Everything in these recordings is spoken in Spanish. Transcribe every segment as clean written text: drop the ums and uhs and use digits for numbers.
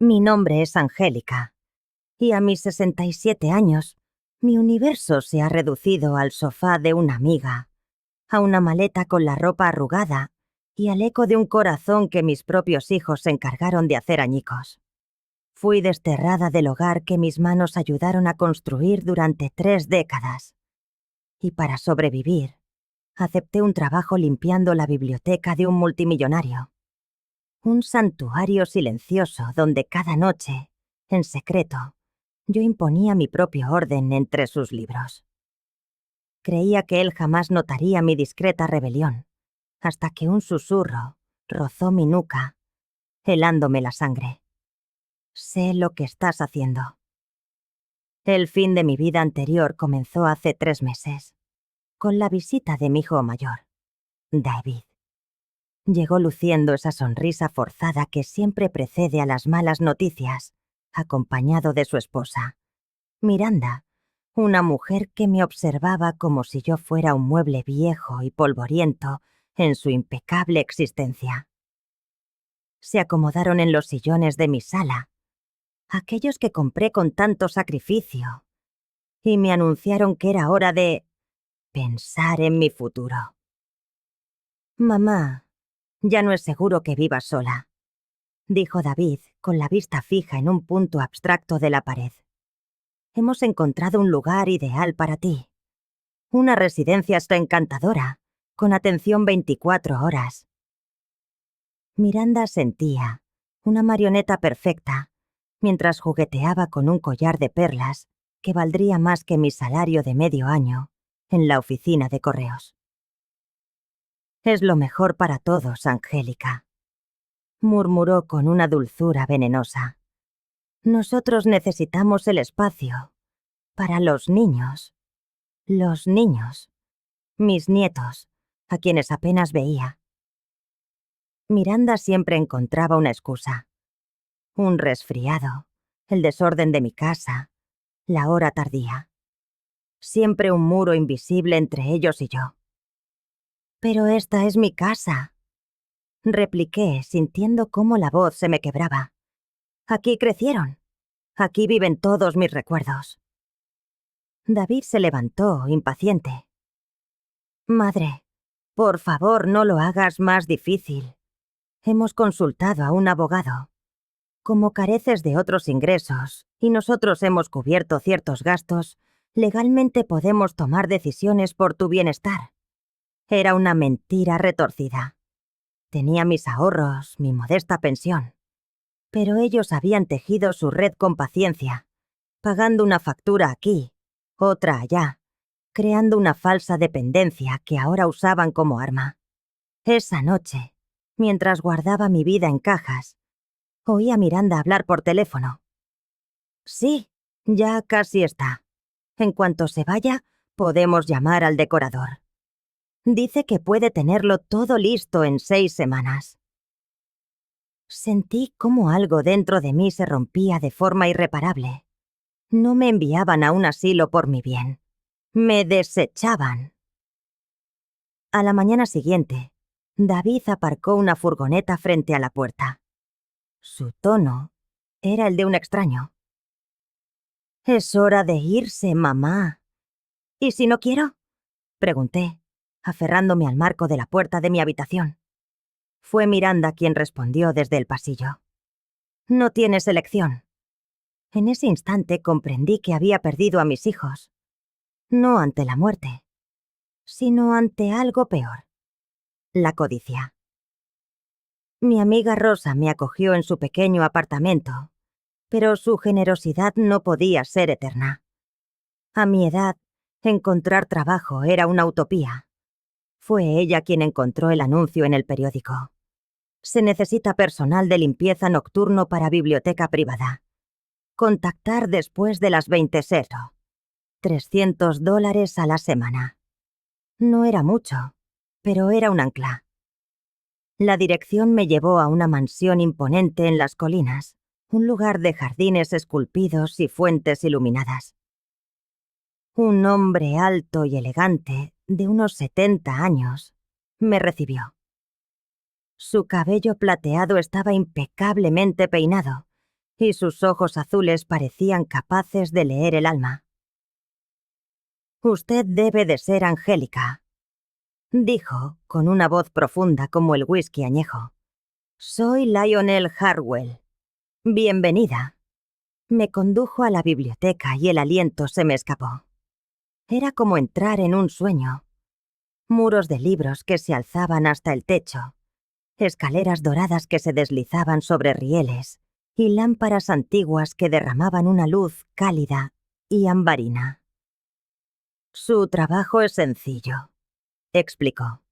Mi nombre es Angélica, y a mis 67 años, mi universo se ha reducido al sofá de una amiga, a una maleta con la ropa arrugada y al eco de un corazón que mis propios hijos se encargaron de hacer añicos. Fui desterrada del hogar que mis manos ayudaron a construir durante 3 décadas. Y para sobrevivir, acepté un trabajo limpiando la biblioteca de un multimillonario. Un santuario silencioso donde cada noche, en secreto, yo imponía mi propio orden entre sus libros. Creía que él jamás notaría mi discreta rebelión, hasta que un susurro rozó mi nuca, helándome la sangre. Sé lo que estás haciendo. El fin de mi vida anterior comenzó hace 3 meses, con la visita de mi hijo mayor, David. Llegó luciendo esa sonrisa forzada que siempre precede a las malas noticias, acompañado de su esposa, Miranda, una mujer que me observaba como si yo fuera un mueble viejo y polvoriento en su impecable existencia. Se acomodaron en los sillones de mi sala, aquellos que compré con tanto sacrificio, y me anunciaron que era hora de pensar en mi futuro. Mamá, ya no es seguro que vivas sola, dijo David, con la vista fija en un punto abstracto de la pared. Hemos encontrado un lugar ideal para ti. Una residencia encantadora, con atención 24 horas. Miranda sentía, una marioneta perfecta, mientras jugueteaba con un collar de perlas que valdría más que mi salario de medio año en la oficina de correos. Es lo mejor para todos, Angélica, murmuró con una dulzura venenosa. Nosotros necesitamos el espacio para los niños, mis nietos, a quienes apenas veía. Miranda siempre encontraba una excusa. Un resfriado, el desorden de mi casa, la hora tardía. Siempre un muro invisible entre ellos y yo. Pero esta es mi casa, repliqué, sintiendo cómo la voz se me quebraba. Aquí crecieron. Aquí viven todos mis recuerdos. David se levantó, impaciente. Madre, por favor, no lo hagas más difícil. Hemos consultado a un abogado. Como careces de otros ingresos y nosotros hemos cubierto ciertos gastos, legalmente podemos tomar decisiones por tu bienestar. Era una mentira retorcida. Tenía mis ahorros, mi modesta pensión. Pero ellos habían tejido su red con paciencia, pagando una factura aquí, otra allá, creando una falsa dependencia que ahora usaban como arma. Esa noche, mientras guardaba mi vida en cajas, oí a Miranda hablar por teléfono. Sí, ya casi está. En cuanto se vaya, podemos llamar al decorador. Dice que puede tenerlo todo listo en 6 semanas. Sentí cómo algo dentro de mí se rompía de forma irreparable. No me enviaban a un asilo por mi bien. Me desechaban. A la mañana siguiente, David aparcó una furgoneta frente a la puerta. Su tono era el de un extraño. «Es hora de irse, mamá». «¿Y si no quiero?», pregunté, aferrándome al marco de la puerta de mi habitación. Fue Miranda quien respondió desde el pasillo. «No tienes elección». En ese instante comprendí que había perdido a mis hijos. No ante la muerte, sino ante algo peor. La codicia. Mi amiga Rosa me acogió en su pequeño apartamento, pero su generosidad no podía ser eterna. A mi edad, encontrar trabajo era una utopía. Fue ella quien encontró el anuncio en el periódico. Se necesita personal de limpieza nocturno para biblioteca privada. Contactar después de las 20:00. $300 a la semana. No era mucho, pero era un ancla. La dirección me llevó a una mansión imponente en las colinas, un lugar de jardines esculpidos y fuentes iluminadas. Un hombre alto y elegante, de unos 70 años, me recibió. Su cabello plateado estaba impecablemente peinado, y sus ojos azules parecían capaces de leer el alma. «Usted debe de ser Angélica», dijo, con una voz profunda como el whisky añejo. «Soy Lionel Hartwell. Bienvenida». Me condujo a la biblioteca y el aliento se me escapó. Era como entrar en un sueño. Muros de libros que se alzaban hasta el techo, escaleras doradas que se deslizaban sobre rieles y lámparas antiguas que derramaban una luz cálida y ambarina. «Su trabajo es sencillo», explicó.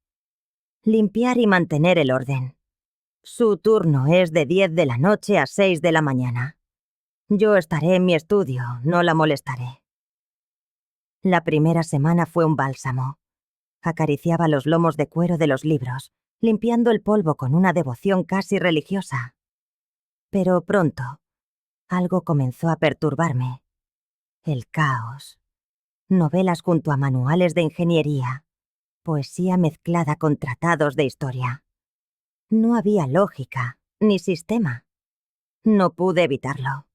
«Limpiar y mantener el orden. Su turno es de 10 de la noche a 6 de la mañana. Yo estaré en mi estudio, no la molestaré». La primera semana fue un bálsamo. Acariciaba los lomos de cuero de los libros, limpiando el polvo con una devoción casi religiosa. Pero pronto, algo comenzó a perturbarme. El caos. Novelas junto a manuales de ingeniería. Poesía mezclada con tratados de historia. No había lógica, ni sistema. No pude evitarlo.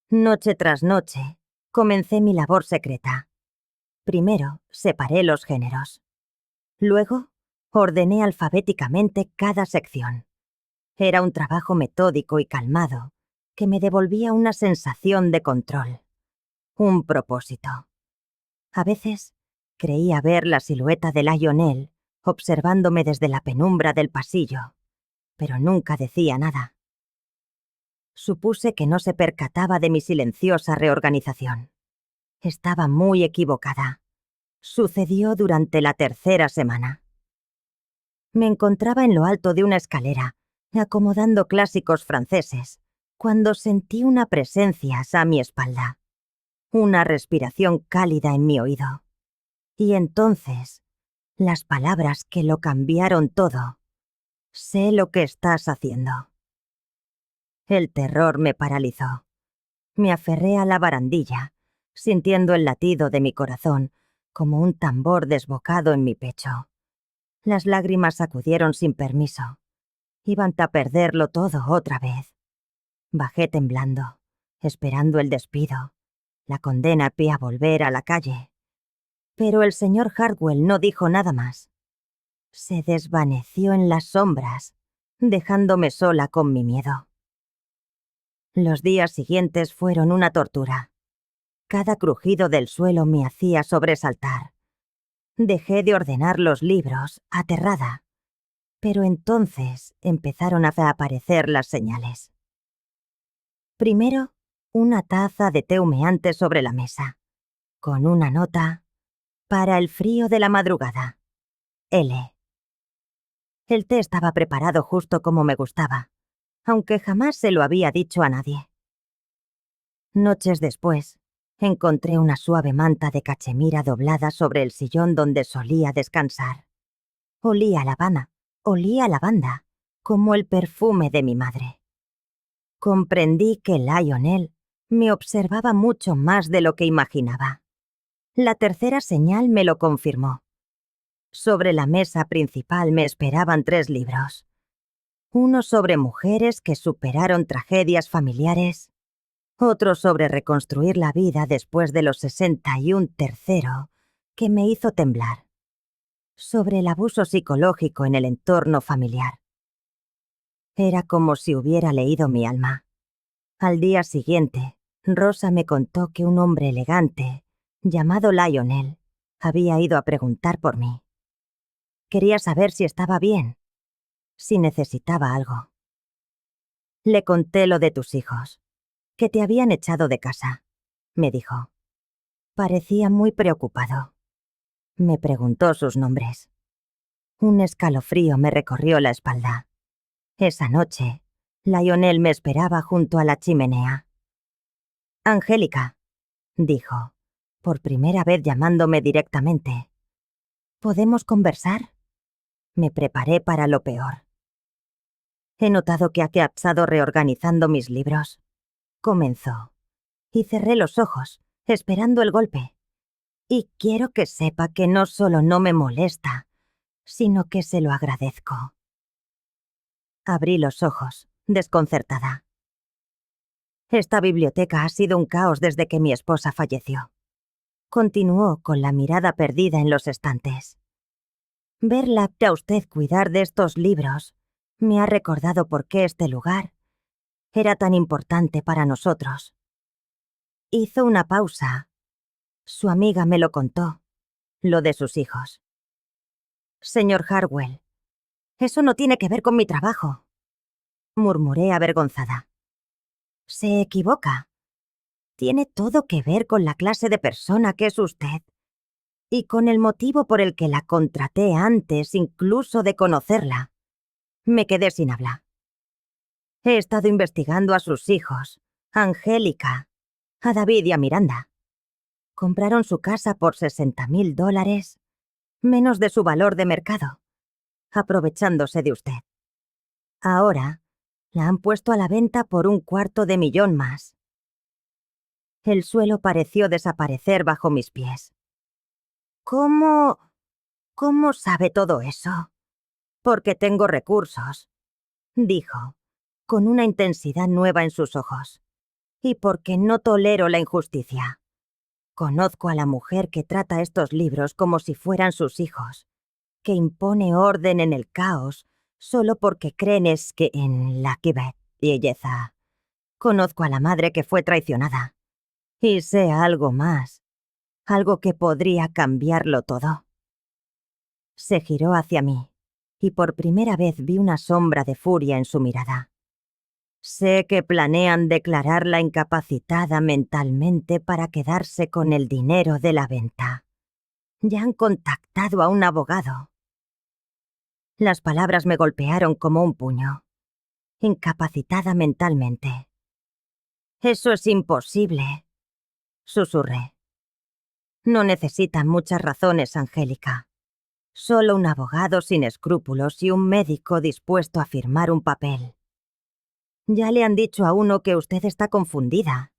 Noche tras noche, comencé mi labor secreta. Primero, separé los géneros. Luego, ordené alfabéticamente cada sección. Era un trabajo metódico y calmado, que me devolvía una sensación de control. Un propósito. A veces, creía ver la silueta de Lionel observándome desde la penumbra del pasillo, pero nunca decía nada. Supuse que no se percataba de mi silenciosa reorganización. Estaba muy equivocada. Sucedió durante la tercera semana. Me encontraba en lo alto de una escalera, acomodando clásicos franceses, cuando sentí una presencia a mi espalda. Una respiración cálida en mi oído. Y entonces, las palabras que lo cambiaron todo. «Sé lo que estás haciendo». El terror me paralizó. Me aferré a la barandilla, sintiendo el latido de mi corazón como un tambor desbocado en mi pecho. Las lágrimas acudieron sin permiso. Iban a perderlo todo otra vez. Bajé temblando, esperando el despido, la condena a volver a la calle. Pero el señor Hartwell no dijo nada más. Se desvaneció en las sombras, dejándome sola con mi miedo. Los días siguientes fueron una tortura. Cada crujido del suelo me hacía sobresaltar. Dejé de ordenar los libros, aterrada. Pero entonces empezaron a aparecer las señales. Primero, una taza de té humeante sobre la mesa, con una nota: «Para el frío de la madrugada. L». El té estaba preparado justo como me gustaba, aunque jamás se lo había dicho a nadie. Noches después, encontré una suave manta de cachemira doblada sobre el sillón donde solía descansar. Olía a lavanda, como el perfume de mi madre. Comprendí que Lionel me observaba mucho más de lo que imaginaba. La tercera señal me lo confirmó. Sobre la mesa principal me esperaban 3 libros. Uno sobre mujeres que superaron tragedias familiares, otro sobre reconstruir la vida después de los 60 y un tercero que me hizo temblar, sobre el abuso psicológico en el entorno familiar. Era como si hubiera leído mi alma. Al día siguiente, Rosa me contó que un hombre elegante, llamado Lionel, había ido a preguntar por mí. Quería saber si estaba bien, si necesitaba algo. Le conté lo de tus hijos, que te habían echado de casa, me dijo. Parecía muy preocupado. Me preguntó sus nombres. Un escalofrío me recorrió la espalda. Esa noche, Lionel me esperaba junto a la chimenea. «Angélica», dijo, por primera vez llamándome directamente. «¿Podemos conversar?» Me preparé para lo peor. «He notado que ha estado reorganizando mis libros», comenzó, y cerré los ojos, esperando el golpe. «Y quiero que sepa que no solo no me molesta, sino que se lo agradezco». Abrí los ojos, desconcertada. Esta biblioteca ha sido un caos desde que mi esposa falleció. Continuó con la mirada perdida en los estantes. Verla a usted cuidar de estos libros me ha recordado por qué este lugar era tan importante para nosotros. Hizo una pausa. Su amiga me lo contó, lo de sus hijos. Señor Harwell, eso no tiene que ver con mi trabajo, murmuré avergonzada. Se equivoca. Tiene todo que ver con la clase de persona que es usted y con el motivo por el que la contraté antes incluso de conocerla. Me quedé sin habla. He estado investigando a sus hijos, a Angélica, a David y a Miranda. Compraron su casa por $60,000, menos de su valor de mercado, aprovechándose de usted. Ahora la han puesto a la venta por $250,000 más. El suelo pareció desaparecer bajo mis pies. ¿Cómo sabe todo eso? Porque tengo recursos, dijo, con una intensidad nueva en sus ojos. Y porque no tolero la injusticia. Conozco a la mujer que trata estos libros como si fueran sus hijos, que impone orden en el caos solo porque creen en la belleza. Conozco a la madre que fue traicionada. Y sé algo más, algo que podría cambiarlo todo. Se giró hacia mí, y por primera vez vi una sombra de furia en su mirada. Sé que planean declararla incapacitada mentalmente para quedarse con el dinero de la venta. Ya han contactado a un abogado. Las palabras me golpearon como un puño. Incapacitada mentalmente. Eso es imposible, susurré. No necesitan muchas razones, Angélica. Solo un abogado sin escrúpulos y un médico dispuesto a firmar un papel. Ya le han dicho a uno que usted está confundida,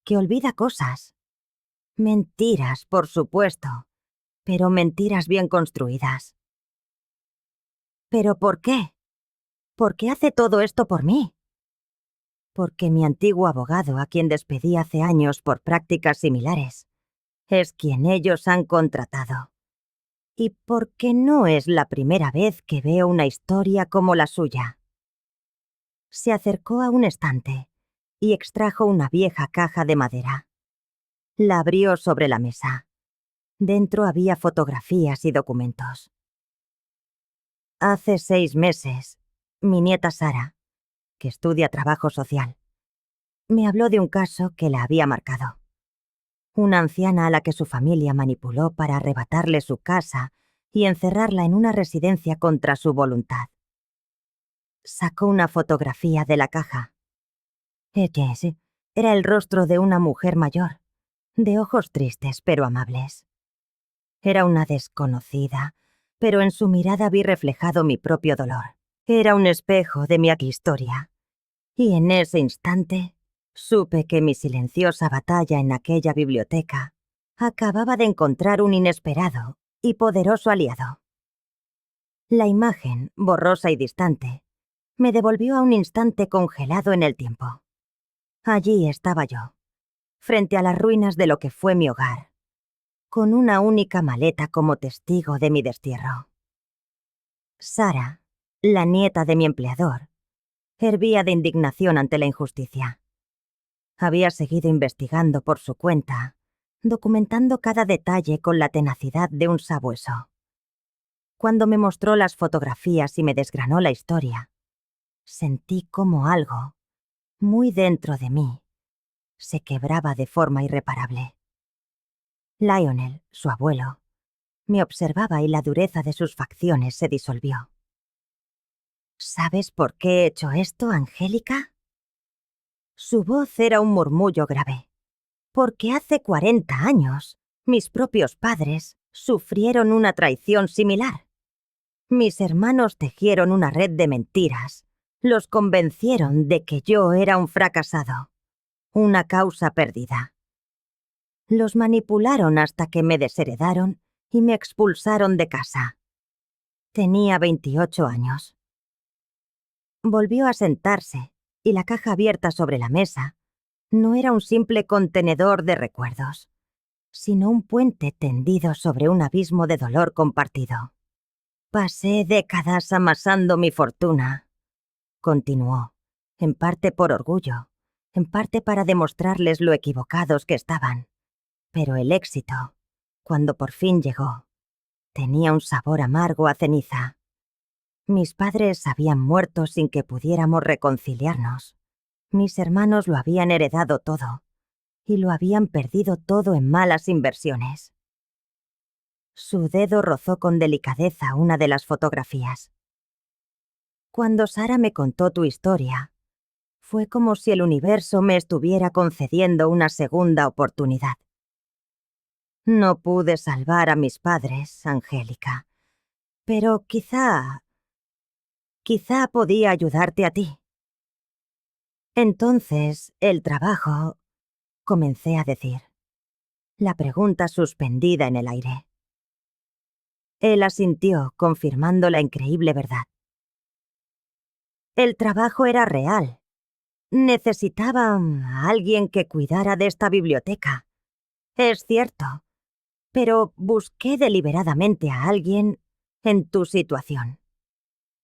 que olvida cosas. Mentiras, por supuesto, pero mentiras bien construidas. ¿Pero por qué? ¿Por qué hace todo esto por mí? Porque mi antiguo abogado, a quien despedí hace años por prácticas similares, es quien ellos han contratado. Y porque no es la primera vez que veo una historia como la suya. Se acercó a un estante y extrajo una vieja caja de madera. La abrió sobre la mesa. Dentro había fotografías y documentos. Hace 6 meses, mi nieta Sara, que estudia trabajo social, me habló de un caso que la había marcado. Una anciana a la que su familia manipuló para arrebatarle su casa y encerrarla en una residencia contra su voluntad. Sacó una fotografía de la caja. Era el rostro de una mujer mayor, de ojos tristes pero amables. Era una desconocida, pero en su mirada vi reflejado mi propio dolor. Era un espejo de mi historia. Y en ese instante, supe que mi silenciosa batalla en aquella biblioteca acababa de encontrar un inesperado y poderoso aliado. La imagen, borrosa y distante, me devolvió a un instante congelado en el tiempo. Allí estaba yo, frente a las ruinas de lo que fue mi hogar, con una única maleta como testigo de mi destierro. Sara, la nieta de mi empleador, hervía de indignación ante la injusticia. Había seguido investigando por su cuenta, documentando cada detalle con la tenacidad de un sabueso. Cuando me mostró las fotografías y me desgranó la historia, sentí como algo, muy dentro de mí, se quebraba de forma irreparable. Lionel, su abuelo, me observaba y la dureza de sus facciones se disolvió. ¿Sabes por qué he hecho esto, Angélica? Su voz era un murmullo grave. Porque hace 40 años, mis propios padres sufrieron una traición similar. Mis hermanos tejieron una red de mentiras. Los convencieron de que yo era un fracasado, una causa perdida. Los manipularon hasta que me desheredaron y me expulsaron de casa. Tenía 28 años. Volvió a sentarse y la caja abierta sobre la mesa no era un simple contenedor de recuerdos, sino un puente tendido sobre un abismo de dolor compartido. Pasé décadas amasando mi fortuna, continuó, en parte por orgullo, en parte para demostrarles lo equivocados que estaban. Pero el éxito, cuando por fin llegó, tenía un sabor amargo a ceniza. Mis padres habían muerto sin que pudiéramos reconciliarnos. Mis hermanos lo habían heredado todo, y lo habían perdido todo en malas inversiones. Su dedo rozó con delicadeza una de las fotografías. Cuando Sara me contó tu historia, fue como si el universo me estuviera concediendo una segunda oportunidad. No pude salvar a mis padres, Angélica, pero quizá podía ayudarte a ti. Entonces, el trabajo, comencé a decir, la pregunta suspendida en el aire. Él asintió, confirmando la increíble verdad. El trabajo era real. Necesitaba a alguien que cuidara de esta biblioteca. Es cierto, pero busqué deliberadamente a alguien en tu situación.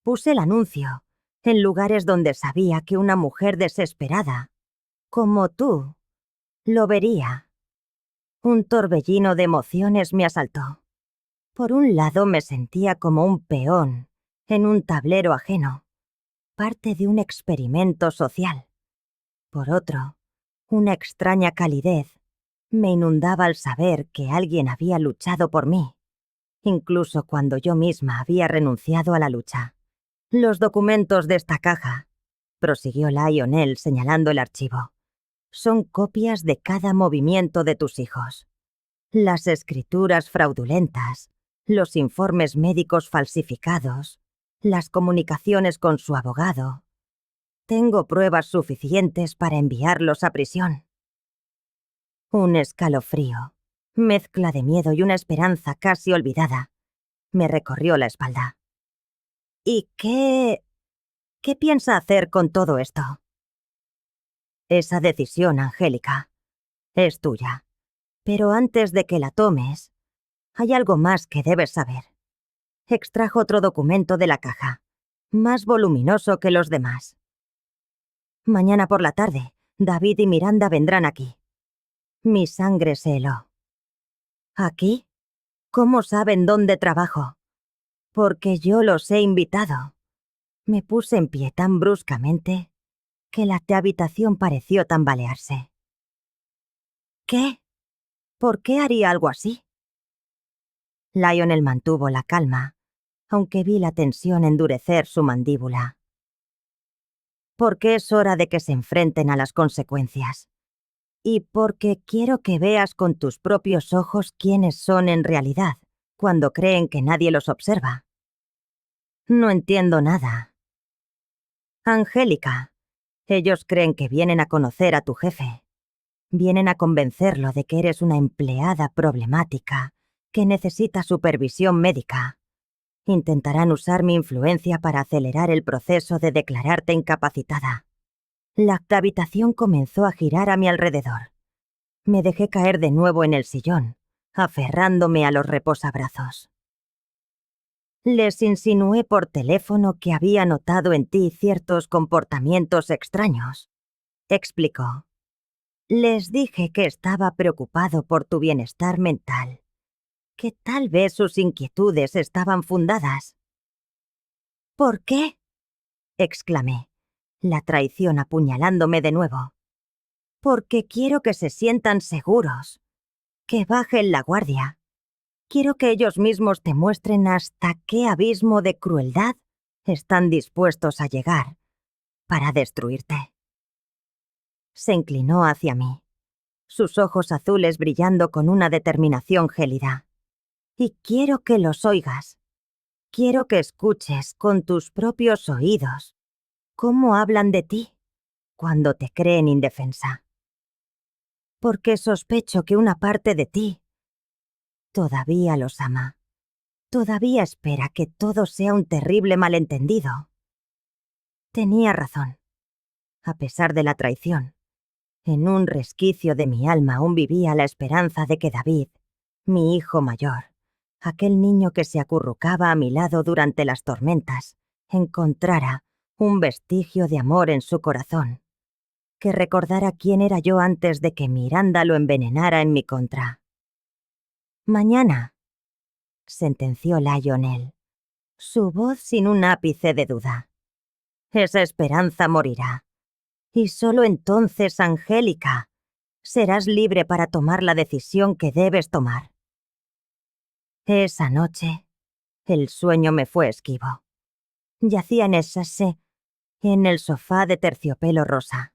Puse el anuncio en lugares donde sabía que una mujer desesperada, como tú, lo vería. Un torbellino de emociones me asaltó. Por un lado me sentía como un peón en un tablero ajeno, parte de un experimento social. Por otro, una extraña calidez me inundaba al saber que alguien había luchado por mí, incluso cuando yo misma había renunciado a la lucha. Los documentos de esta caja, prosiguió Lionel señalando el archivo, son copias de cada movimiento de tus hijos. Las escrituras fraudulentas, los informes médicos falsificados, las comunicaciones con su abogado. Tengo pruebas suficientes para enviarlos a prisión. Un escalofrío, mezcla de miedo y una esperanza casi olvidada, me recorrió la espalda. ¿Y qué piensa hacer con todo esto? Esa decisión, Angélica, es tuya. Pero antes de que la tomes, hay algo más que debes saber. Extrajo otro documento de la caja, más voluminoso que los demás. Mañana por la tarde, David y Miranda vendrán aquí. Mi sangre se heló. ¿Aquí? ¿Cómo saben dónde trabajo? Porque yo los he invitado. Me puse en pie tan bruscamente que la habitación pareció tambalearse. ¿Qué? ¿Por qué haría algo así? Lionel mantuvo la calma, aunque vi la tensión endurecer su mandíbula. Porque es hora de que se enfrenten a las consecuencias. Y porque quiero que veas con tus propios ojos quiénes son en realidad, cuando creen que nadie los observa. No entiendo nada. Angélica, ellos creen que vienen a conocer a tu jefe. Vienen a convencerlo de que eres una empleada problemática, que necesita supervisión médica. Intentarán usar mi influencia para acelerar el proceso de declararte incapacitada. La habitación comenzó a girar a mi alrededor. Me dejé caer de nuevo en el sillón, aferrándome a los reposabrazos. Les insinué por teléfono que había notado en ti ciertos comportamientos extraños, explicó. Les dije que estaba preocupado por tu bienestar mental, que tal vez sus inquietudes estaban fundadas. ¿Por qué? Exclamé, la traición apuñalándome de nuevo. Porque quiero que se sientan seguros, que bajen la guardia. Quiero que ellos mismos te muestren hasta qué abismo de crueldad están dispuestos a llegar para destruirte. Se inclinó hacia mí, sus ojos azules brillando con una determinación gélida. Y quiero que los oigas. Quiero que escuches con tus propios oídos cómo hablan de ti cuando te creen indefensa. Porque sospecho que una parte de ti todavía los ama. Todavía espera que todo sea un terrible malentendido. Tenía razón. A pesar de la traición, En un resquicio de mi alma aún vivía la esperanza de que David, mi hijo mayor, aquel niño que se acurrucaba a mi lado durante las tormentas, encontrara un vestigio de amor en su corazón, que recordara quién era yo antes de que Miranda lo envenenara en mi contra. «Mañana», sentenció Lionel, su voz sin un ápice de duda. «Esa esperanza morirá. Y solo entonces, Angélica, serás libre para tomar la decisión que debes tomar». Esa noche, el sueño me fue esquivo. Yacía en el sofá de terciopelo rosa,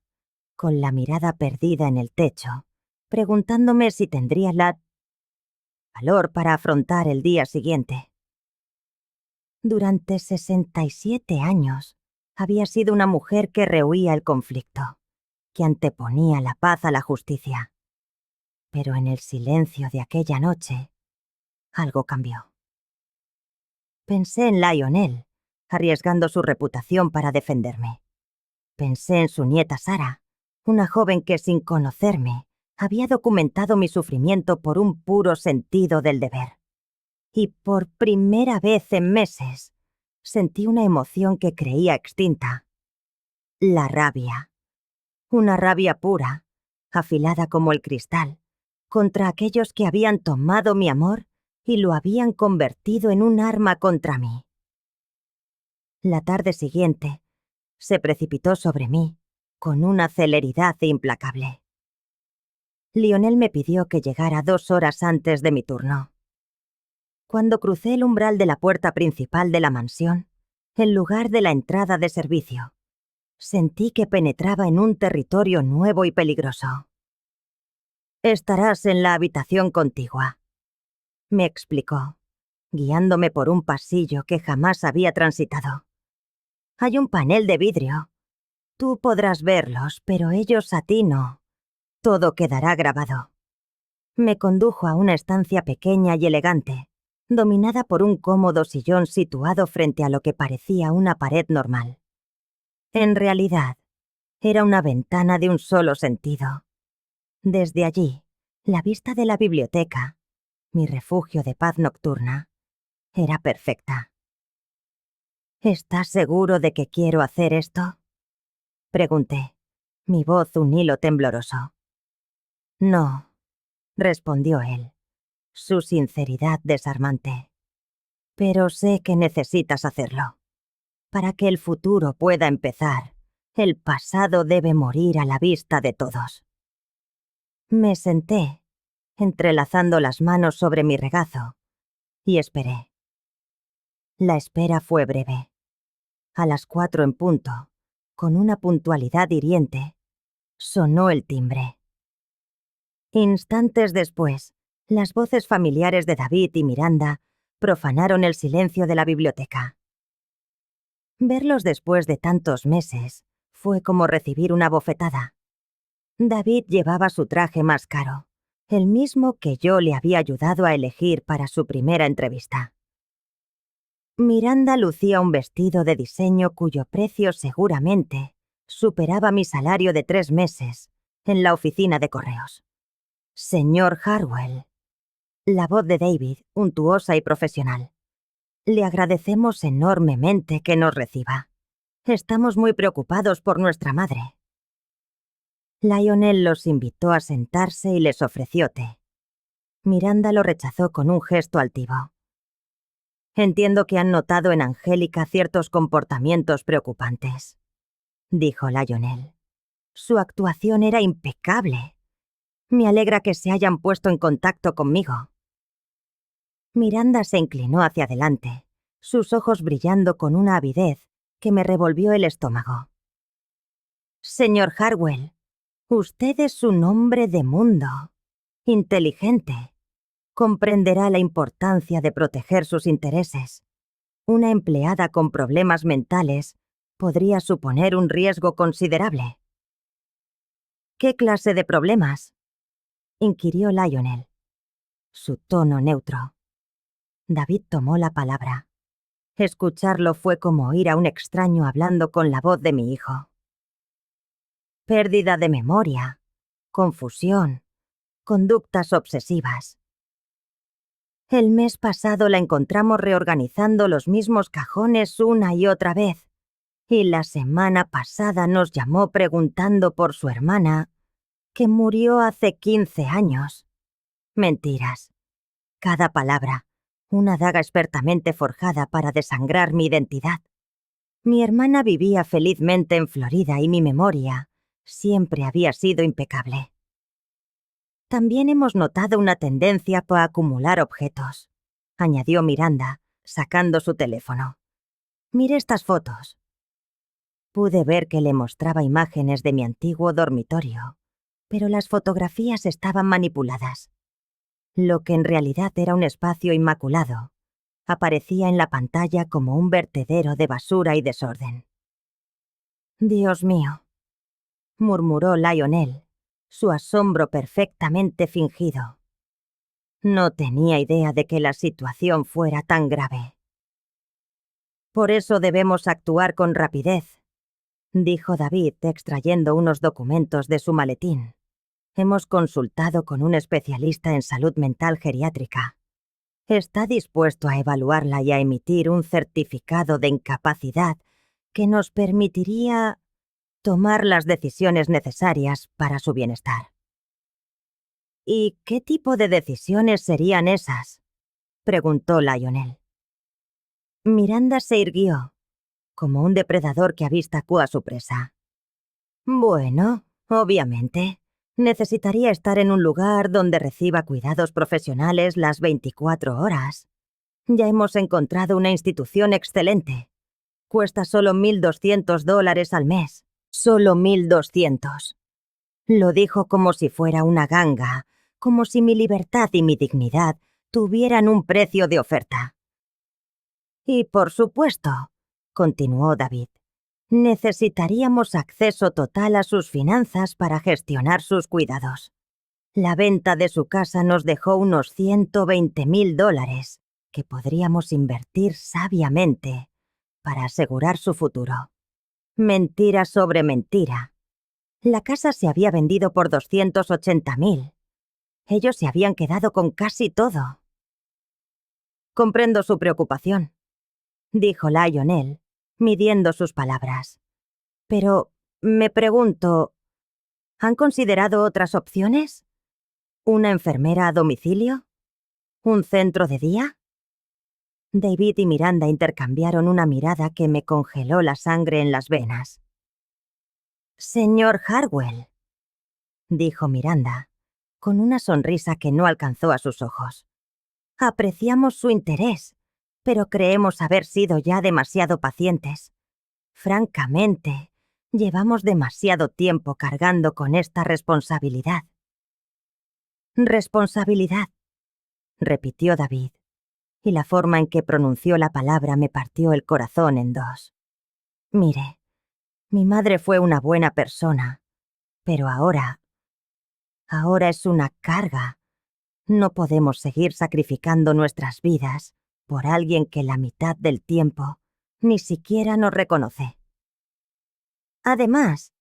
con la mirada perdida en el techo, preguntándome si tendría valor para afrontar el día siguiente. Durante 67 años, había sido una mujer que rehuía el conflicto, que anteponía la paz a la justicia. Pero en el silencio de aquella noche, algo cambió. Pensé en Lionel, arriesgando su reputación para defenderme. Pensé en su nieta Sara, una joven que sin conocerme había documentado mi sufrimiento por un puro sentido del deber. Y por primera vez en meses, sentí una emoción que creía extinta. La rabia. Una rabia pura, afilada como el cristal, contra aquellos que habían tomado mi amor y lo habían convertido en un arma contra mí. La tarde siguiente, se precipitó sobre mí con una celeridad implacable. Lionel me pidió que llegara 2 horas antes de mi turno. Cuando crucé el umbral de la puerta principal de la mansión, en lugar de la entrada de servicio, sentí que penetraba en un territorio nuevo y peligroso. «Estarás en la habitación contigua», me explicó, guiándome por un pasillo que jamás había transitado. «Hay un panel de vidrio. Tú podrás verlos, pero ellos a ti no. Todo quedará grabado». Me condujo a una estancia pequeña y elegante, dominada por un cómodo sillón situado frente a lo que parecía una pared normal. En realidad, era una ventana de un solo sentido. Desde allí, la vista de la biblioteca, mi refugio de paz nocturna, era perfecta. «¿Estás seguro de que quiero hacer esto?», pregunté, mi voz un hilo tembloroso. «No», respondió él, su sinceridad desarmante. «Pero sé que necesitas hacerlo. Para que el futuro pueda empezar, el pasado debe morir a la vista de todos». Me senté, entrelazando las manos sobre mi regazo, y esperé. La espera fue breve. A las 4 en punto, con una puntualidad hiriente, sonó el timbre. Instantes después, las voces familiares de David y Miranda profanaron el silencio de la biblioteca. Verlos después de tantos meses fue como recibir una bofetada. David llevaba su traje más caro, el mismo que yo le había ayudado a elegir para su primera entrevista. Miranda lucía un vestido de diseño cuyo precio seguramente superaba mi salario de 3 meses en la oficina de correos. «Señor Harwell», la voz de David, untuosa y profesional. «Le agradecemos enormemente que nos reciba. Estamos muy preocupados por nuestra madre». Lionel los invitó a sentarse y les ofreció té. Miranda lo rechazó con un gesto altivo. «Entiendo que han notado en Angélica ciertos comportamientos preocupantes», dijo Lionel. «Su actuación era impecable. Me alegra que se hayan puesto en contacto conmigo». Miranda se inclinó hacia adelante, sus ojos brillando con una avidez que me revolvió el estómago. «Señor Harwell, usted es un hombre de mundo, inteligente. Comprenderá la importancia de proteger sus intereses. Una empleada con problemas mentales podría suponer un riesgo considerable». «¿Qué clase de problemas?», inquirió Lionel. Su tono neutro. David tomó la palabra. Escucharlo fue como oír a un extraño hablando con la voz de mi hijo. «Pérdida de memoria, confusión, conductas obsesivas. El mes pasado la encontramos reorganizando los mismos cajones una y otra vez, y la semana pasada nos llamó preguntando por su hermana, que murió hace 15 años. Mentiras. Cada palabra, una daga expertamente forjada para desangrar mi identidad. Mi hermana vivía felizmente en Florida y mi memoria siempre había sido impecable. También hemos notado una tendencia por acumular objetos, añadió Miranda, sacando su teléfono. Mire estas fotos. Pude ver que le mostraba imágenes de mi antiguo dormitorio, pero las fotografías estaban manipuladas. Lo que en realidad era un espacio inmaculado, aparecía en la pantalla como un vertedero de basura y desorden. «Dios mío», murmuró Lionel, su asombro perfectamente fingido. No tenía idea de que la situación fuera tan grave. «Por eso debemos actuar con rapidez», dijo David, extrayendo unos documentos de su maletín. «Hemos consultado con un especialista en salud mental geriátrica. Está dispuesto a evaluarla y a emitir un certificado de incapacidad que nos permitiría tomar las decisiones necesarias para su bienestar». «¿Y qué tipo de decisiones serían esas?», preguntó Lionel. Miranda se irguió, como un depredador que avista a su presa. «Bueno, obviamente, necesitaría estar en un lugar donde reciba cuidados profesionales las 24 horas. Ya hemos encontrado una institución excelente. Cuesta solo $1,200 al mes. Solo 1,200. Lo dijo como si fuera una ganga, como si mi libertad y mi dignidad tuvieran un precio de oferta. «Y por supuesto», continuó David, «necesitaríamos acceso total a sus finanzas para gestionar sus cuidados. La venta de su casa nos dejó unos $120,000 que podríamos invertir sabiamente para asegurar su futuro». Mentira sobre mentira. La casa se había vendido por $280,000. Ellos se habían quedado con casi todo. «Comprendo su preocupación», dijo Lionel, midiendo sus palabras. «Pero, me pregunto, ¿han considerado otras opciones? ¿Una enfermera a domicilio? ¿Un centro de día?» David y Miranda intercambiaron una mirada que me congeló la sangre en las venas. «Señor Harwell», dijo Miranda, con una sonrisa que no alcanzó a sus ojos. «Apreciamos su interés, pero creemos haber sido ya demasiado pacientes. Francamente, llevamos demasiado tiempo cargando con esta responsabilidad». «Responsabilidad», repitió David, y la forma en que pronunció la palabra me partió el corazón en dos. «Mire, mi madre fue una buena persona, pero ahora es una carga. No podemos seguir sacrificando nuestras vidas por alguien que la mitad del tiempo ni siquiera nos reconoce». «Además»,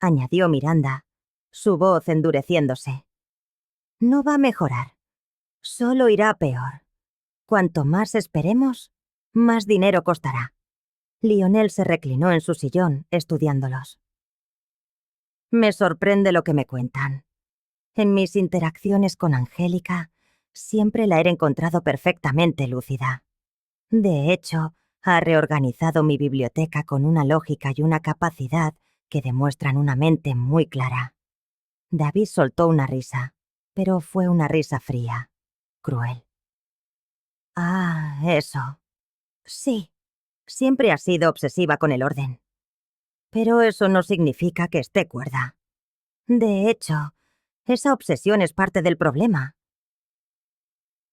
añadió Miranda, su voz endureciéndose, «no va a mejorar. Solo irá a peor. Cuanto más esperemos, más dinero costará». Lionel se reclinó en su sillón, estudiándolos. «Me sorprende lo que me cuentan. En mis interacciones con Angélica, siempre la he encontrado perfectamente lúcida. De hecho, ha reorganizado mi biblioteca con una lógica y una capacidad que demuestran una mente muy clara». David soltó una risa, pero fue una risa fría, cruel. «Ah, eso. Sí, siempre ha sido obsesiva con el orden. Pero eso no significa que esté cuerda. De hecho, esa obsesión es parte del problema».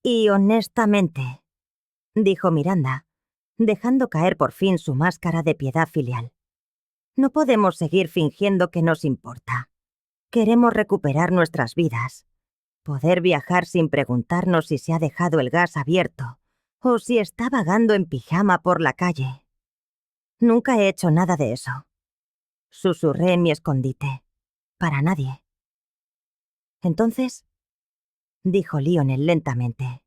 «Y honestamente», dijo Miranda, dejando caer por fin su máscara de piedad filial, «no podemos seguir fingiendo que nos importa. Queremos recuperar nuestras vidas, poder viajar sin preguntarnos si se ha dejado el gas abierto o si está vagando en pijama por la calle. Nunca he hecho nada de eso», susurré en mi escondite. «Para nadie». Entonces, dijo Lionel lentamente,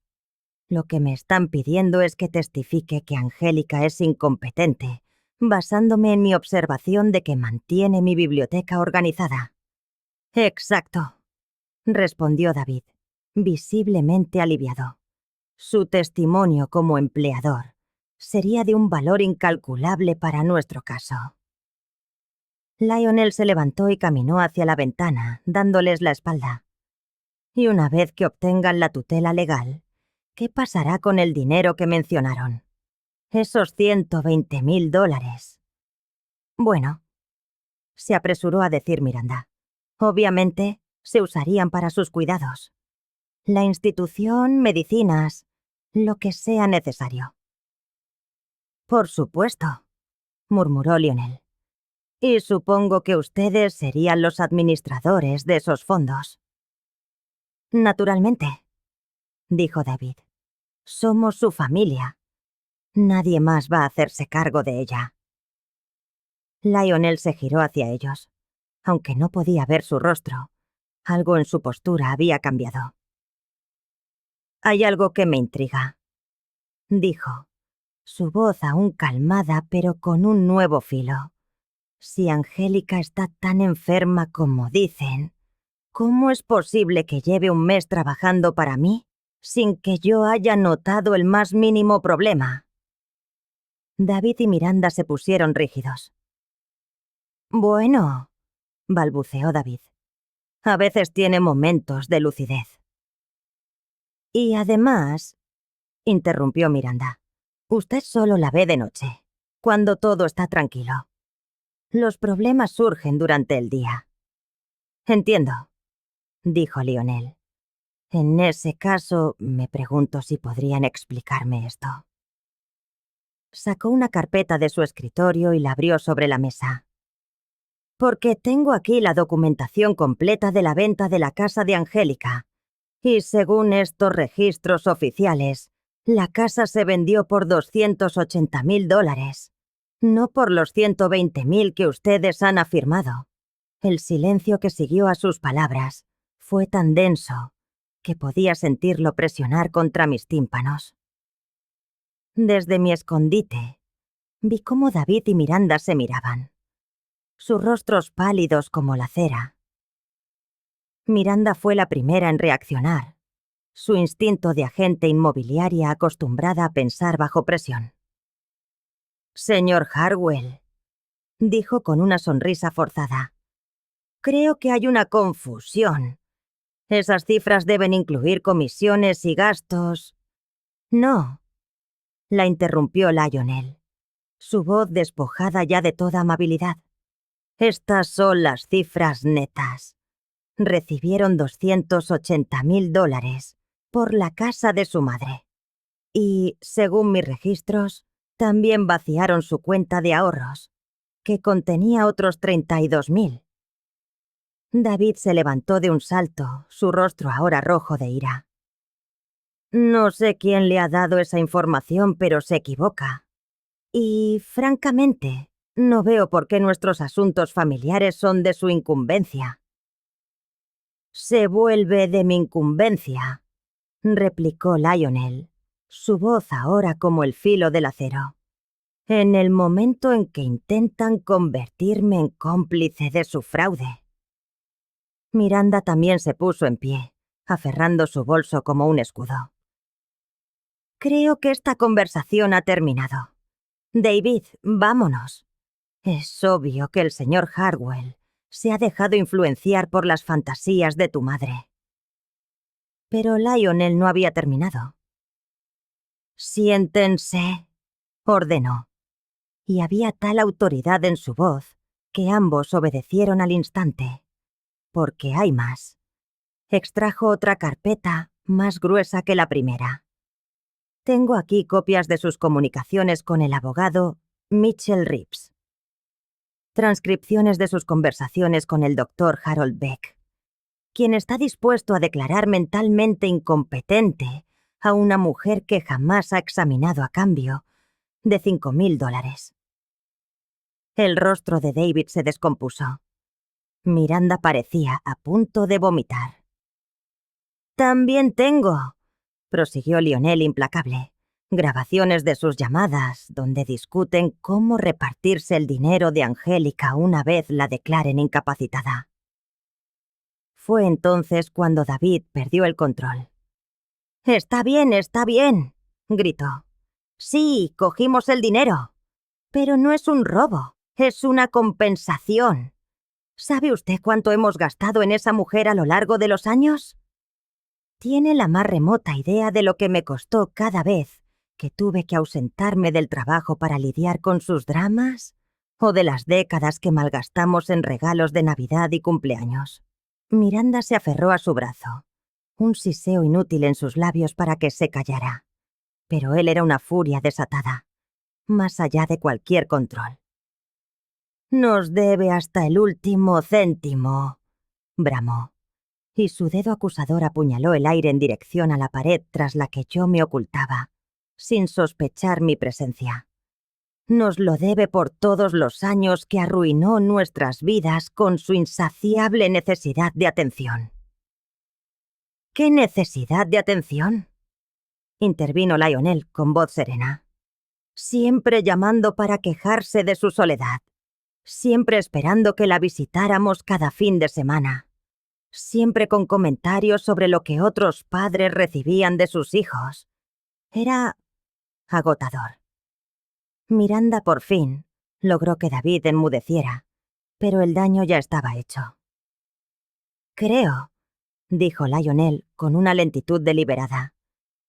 lo que me están pidiendo es que testifique que Angélica es incompetente, basándome en mi observación de que mantiene mi biblioteca organizada. Exacto, respondió David, visiblemente aliviado. Su testimonio como empleador sería de un valor incalculable para nuestro caso. Lionel se levantó y caminó hacia la ventana, dándoles la espalda. Y una vez que obtengan la tutela legal, ¿qué pasará con el dinero que mencionaron? Esos $120,000. Bueno, se apresuró a decir Miranda. Obviamente, se usarían para sus cuidados. La institución, medicinas, lo que sea necesario. Por supuesto, murmuró Lionel. Y supongo que ustedes serían los administradores de esos fondos. Naturalmente, dijo David. Somos su familia. Nadie más va a hacerse cargo de ella. Lionel se giró hacia ellos. Aunque no podía ver su rostro, algo en su postura había cambiado. Hay algo que me intriga, dijo, su voz aún calmada pero con un nuevo filo. Si Angélica está tan enferma como dicen, ¿cómo es posible que lleve un mes trabajando para mí sin que yo haya notado el más mínimo problema? David y Miranda se pusieron rígidos. Bueno, balbuceó David. A veces tiene momentos de lucidez. Y además, interrumpió Miranda, usted solo la ve de noche, cuando todo está tranquilo. Los problemas surgen durante el día. Entiendo, dijo Lionel. En ese caso, me pregunto si podrían explicarme esto. Sacó una carpeta de su escritorio y la abrió sobre la mesa. Porque tengo aquí la documentación completa de la venta de la casa de Angélica. Y según estos registros oficiales, la casa se vendió por $280,000, no por los 120,000 que ustedes han afirmado. El silencio que siguió a sus palabras fue tan denso que podía sentirlo presionar contra mis tímpanos. Desde mi escondite, vi cómo David y Miranda se miraban, sus rostros pálidos como la cera. Miranda fue la primera en reaccionar, su instinto de agente inmobiliaria acostumbrada a pensar bajo presión. Señor Harwell, dijo con una sonrisa forzada, creo que hay una confusión. Esas cifras deben incluir comisiones y gastos. No, la interrumpió Lionel, su voz despojada ya de toda amabilidad. Estas son las cifras netas. Recibieron $280,000 por la casa de su madre. Y, según mis registros, también vaciaron su cuenta de ahorros, que contenía otros 32,000. David se levantó de un salto, su rostro ahora rojo de ira. No sé quién le ha dado esa información, pero se equivoca. Y, francamente, no veo por qué nuestros asuntos familiares son de su incumbencia. Se vuelve de mi incumbencia, replicó Lionel, su voz ahora como el filo del acero. En el momento en que intentan convertirme en cómplice de su fraude. Miranda también se puso en pie, aferrando su bolso como un escudo. Creo que esta conversación ha terminado. David, vámonos. Es obvio que el señor Harwell se ha dejado influenciar por las fantasías de tu madre. Pero Lionel no había terminado. Siéntense, ordenó. Y había tal autoridad en su voz que ambos obedecieron al instante. Porque hay más. Extrajo otra carpeta más gruesa que la primera. Tengo aquí copias de sus comunicaciones con el abogado Mitchell Reeves. Transcripciones de sus conversaciones con el Dr. Harold Beck, quien está dispuesto a declarar mentalmente incompetente a una mujer que jamás ha examinado a cambio de $5,000. El rostro de David se descompuso. Miranda parecía a punto de vomitar. También tengo, prosiguió Lionel implacable, grabaciones de sus llamadas donde discuten cómo repartirse el dinero de Angélica una vez la declaren incapacitada. Fue entonces cuando David perdió el control. Está bien, gritó. Sí, cogimos el dinero. Pero no es un robo, es una compensación. ¿Sabe usted cuánto hemos gastado en esa mujer a lo largo de los años? ¿Tiene la más remota idea de lo que me costó cada vez que tuve que ausentarme del trabajo para lidiar con sus dramas? ¿O de las décadas que malgastamos en regalos de Navidad y cumpleaños? Miranda se aferró a su brazo, un siseo inútil en sus labios para que se callara. Pero él era una furia desatada, más allá de cualquier control. Nos debe hasta el último céntimo, bramó, y su dedo acusador apuñaló el aire en dirección a la pared tras la que yo me ocultaba, sin sospechar mi presencia. Nos lo debe por todos los años que arruinó nuestras vidas con su insaciable necesidad de atención. ¿Qué necesidad de atención?, intervino Lionel con voz serena. Siempre llamando para quejarse de su soledad. Siempre esperando que la visitáramos cada fin de semana. Siempre con comentarios sobre lo que otros padres recibían de sus hijos. Era agotador. Miranda por fin logró que David enmudeciera, pero el daño ya estaba hecho. Creo, dijo Lionel con una lentitud deliberada,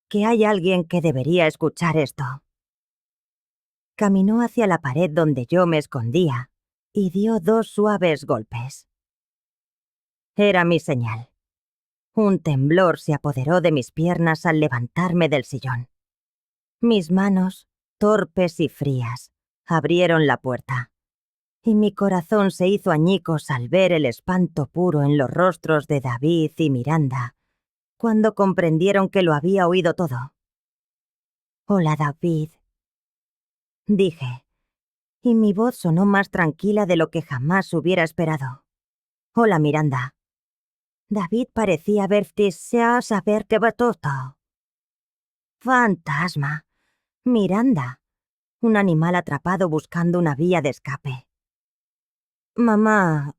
que hay alguien que debería escuchar esto. Caminó hacia la pared donde yo me escondía y dio 2 suaves golpes. Era mi señal. Un temblor se apoderó de mis piernas al levantarme del sillón. Mis manos, torpes y frías, abrieron la puerta, y mi corazón se hizo añicos al ver el espanto puro en los rostros de David y Miranda, cuando comprendieron que lo había oído todo. «Hola, David», dije, y mi voz sonó más tranquila de lo que jamás hubiera esperado. «Hola, Miranda». David parecía vertirse a saber qué va todo. «Fantasma. Miranda. Un animal atrapado buscando una vía de escape». «Mamá»,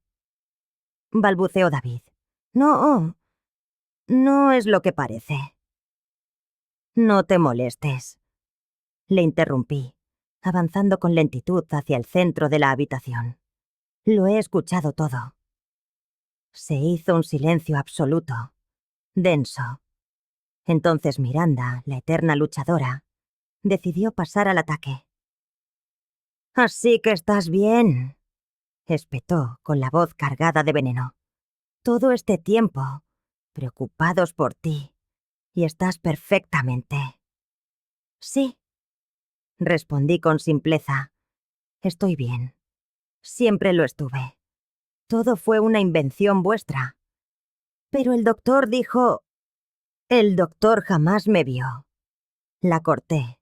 balbuceó David. No es lo que parece». «No te molestes», le interrumpí, avanzando con lentitud hacia el centro de la habitación. «Lo he escuchado todo». Se hizo un silencio absoluto, denso. Entonces Miranda, la eterna luchadora, decidió pasar al ataque. «Así que estás bien», espetó con la voz cargada de veneno. «Todo este tiempo, preocupados por ti, y estás perfectamente». «Sí», respondí con simpleza. «Estoy bien. Siempre lo estuve. Todo fue una invención vuestra». «Pero el doctor dijo...» «El doctor jamás me vio». La corté.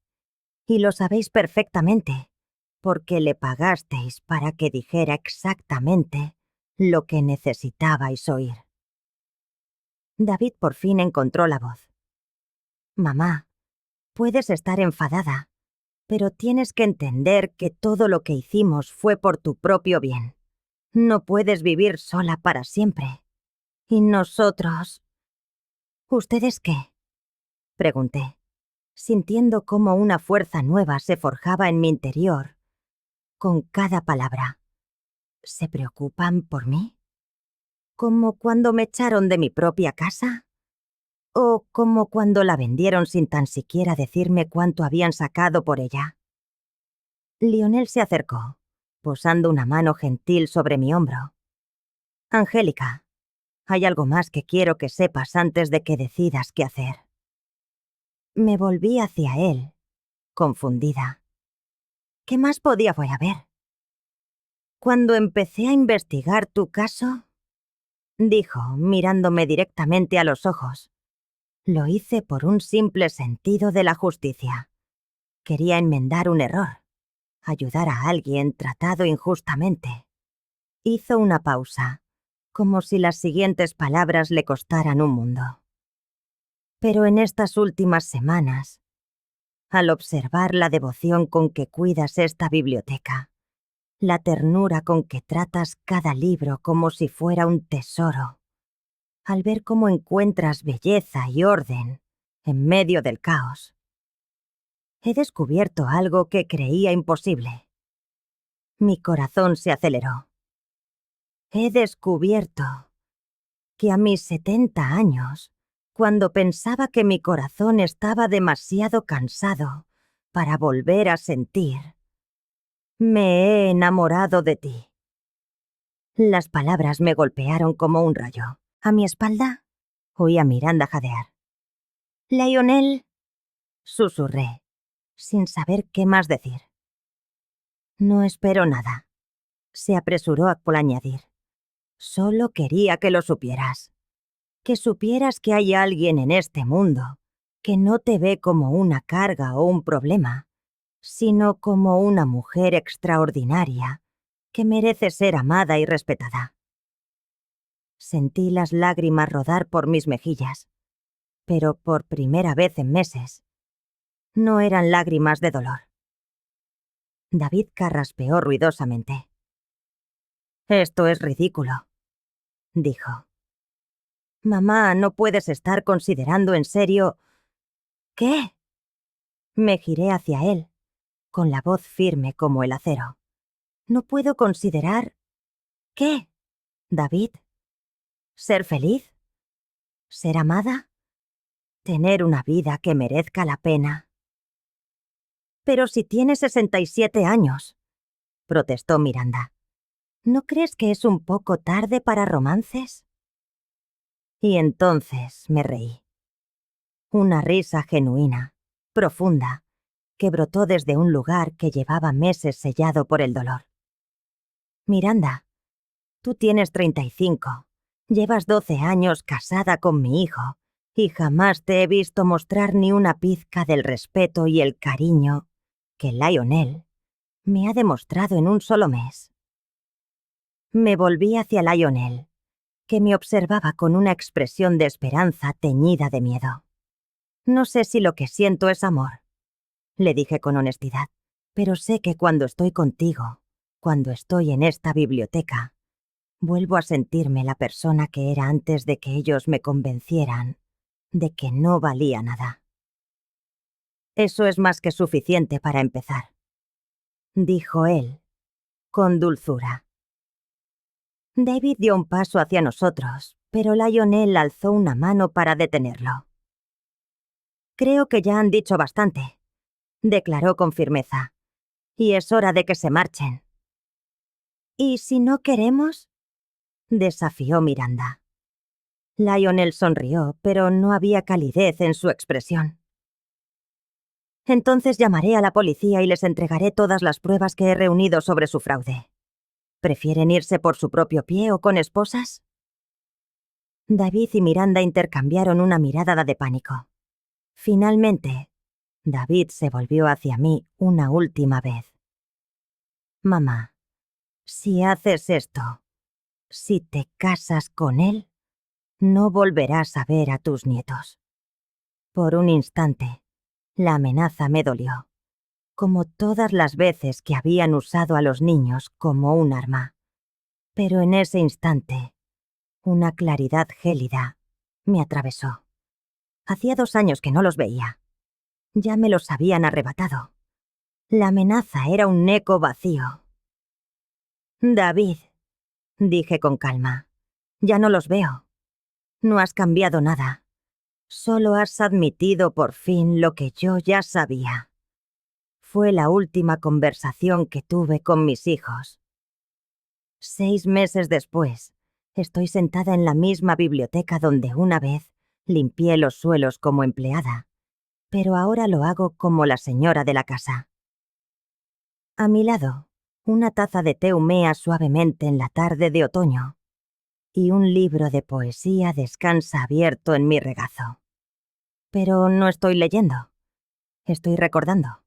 «Y lo sabéis perfectamente, porque le pagasteis para que dijera exactamente lo que necesitabais oír». David por fin encontró la voz. «Mamá, puedes estar enfadada, pero tienes que entender que todo lo que hicimos fue por tu propio bien. No puedes vivir sola para siempre. Y nosotros...» «¿Ustedes qué?», pregunté, sintiendo cómo una fuerza nueva se forjaba en mi interior con cada palabra. ¿Se preocupan por mí? ¿Como cuando me echaron de mi propia casa? ¿O como cuando la vendieron sin tan siquiera decirme cuánto habían sacado por ella? Lionel se acercó, posando una mano gentil sobre mi hombro. «Angélica, hay algo más que quiero que sepas antes de que decidas qué hacer». Me volví hacia él, confundida. ¿Qué más podía haber? «Cuando empecé a investigar tu caso», dijo, mirándome directamente a los ojos, «lo hice por un simple sentido de la justicia. Quería enmendar un error, ayudar a alguien tratado injustamente». Hizo una pausa, como si las siguientes palabras le costaran un mundo. Pero en estas últimas semanas, al observar la devoción con que cuidas esta biblioteca, la ternura con que tratas cada libro como si fuera un tesoro, al ver cómo encuentras belleza y orden en medio del caos, he descubierto algo que creía imposible. Mi corazón se aceleró. He descubierto que a mis 70 años, cuando pensaba que mi corazón estaba demasiado cansado para volver a sentir, me he enamorado de ti. Las palabras me golpearon como un rayo. A mi espalda oí a Miranda jadear. «Lionel», susurré, sin saber qué más decir. «No espero nada», se apresuró a añadir. «Solo quería que lo supieras. Que supieras que hay alguien en este mundo que no te ve como una carga o un problema, sino como una mujer extraordinaria que merece ser amada y respetada». Sentí las lágrimas rodar por mis mejillas, pero por primera vez en meses, no eran lágrimas de dolor. David carraspeó ruidosamente. «Esto es ridículo», dijo. «Mamá, no puedes estar considerando en serio...» «¿Qué?». Me giré hacia él, con la voz firme como el acero. «No puedo considerar...». «¿Qué, David? ¿Ser feliz? ¿Ser amada? ¿Tener una vida que merezca la pena?» «Pero si tienes 67 años», protestó Miranda. «¿No crees que es un poco tarde para romances?». Y entonces me reí. Una risa genuina, profunda, que brotó desde un lugar que llevaba meses sellado por el dolor. «Miranda, tú tienes 35, llevas 12 años casada con mi hijo, y jamás te he visto mostrar ni una pizca del respeto y el cariño que Lionel me ha demostrado en un solo mes». Me volví hacia Lionel, que me observaba con una expresión de esperanza teñida de miedo. «No sé si lo que siento es amor», le dije con honestidad, «pero sé que cuando estoy contigo, cuando estoy en esta biblioteca, vuelvo a sentirme la persona que era antes de que ellos me convencieran de que no valía nada». «Eso es más que suficiente para empezar», dijo él, con dulzura. David dio un paso hacia nosotros, pero Lionel alzó una mano para detenerlo. «Creo que ya han dicho bastante», declaró con firmeza, «y es hora de que se marchen». «¿Y si no queremos?», desafió Miranda. Lionel sonrió, pero no había calidez en su expresión. «Entonces llamaré a la policía y les entregaré todas las pruebas que he reunido sobre su fraude. ¿Prefieren irse por su propio pie o con esposas?». David y Miranda intercambiaron una mirada de pánico. Finalmente, David se volvió hacia mí una última vez. «Mamá, si haces esto, si te casas con él, no volverás a ver a tus nietos». Por un instante, la amenaza me dolió, como todas las veces que habían usado a los niños como un arma. Pero en ese instante, una claridad gélida me atravesó. Hacía 2 años que no los veía. Ya me los habían arrebatado. La amenaza era un eco vacío. «David», dije con calma, «ya no los veo. No has cambiado nada. Solo has admitido por fin lo que yo ya sabía. Fue la última conversación que tuve con mis hijos. 6 meses después, estoy sentada en la misma biblioteca donde una vez limpié los suelos como empleada, pero ahora lo hago como la señora de la casa. A mi lado, una taza de té humea suavemente en la tarde de otoño, y un libro de poesía descansa abierto en mi regazo. Pero no estoy leyendo, estoy recordando.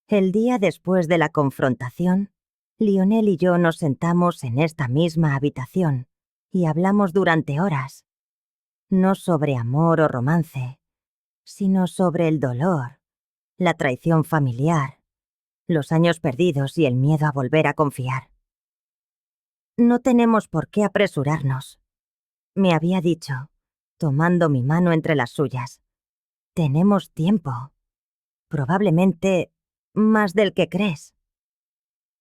El día después de la confrontación, Lionel y yo nos sentamos en esta misma habitación y hablamos durante horas, no sobre amor o romance, sino sobre el dolor, la traición familiar, los años perdidos y el miedo a volver a confiar. No tenemos por qué apresurarnos, me había dicho, tomando mi mano entre las suyas. Tenemos tiempo. Probablemente más del que crees.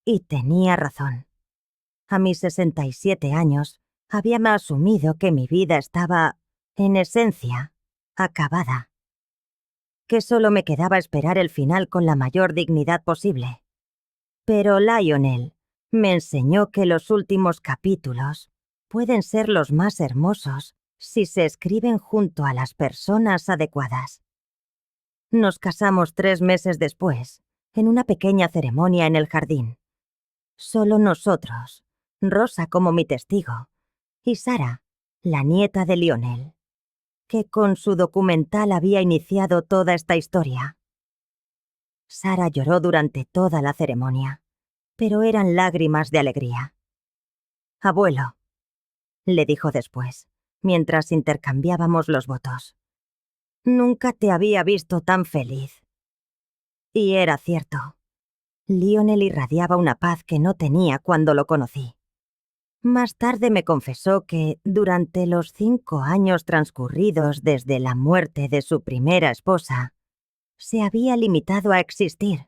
Y tenía razón. A mis 67 años, habíame asumido que mi vida estaba, en esencia, acabada. Que solo me quedaba esperar el final con la mayor dignidad posible. Pero Lionel me enseñó que los últimos capítulos pueden ser los más hermosos si se escriben junto a las personas adecuadas. Nos casamos 3 meses después, en una pequeña ceremonia en el jardín. Solo nosotros, Rosa como mi testigo, y Sara, la nieta de Lionel, que con su documental había iniciado toda esta historia. Sara lloró durante toda la ceremonia, pero eran lágrimas de alegría. «Abuelo», le dijo después, mientras intercambiábamos los votos, «nunca te había visto tan feliz». Y era cierto. Lionel irradiaba una paz que no tenía cuando lo conocí. Más tarde me confesó que, durante los 5 años transcurridos desde la muerte de su primera esposa, se había limitado a existir,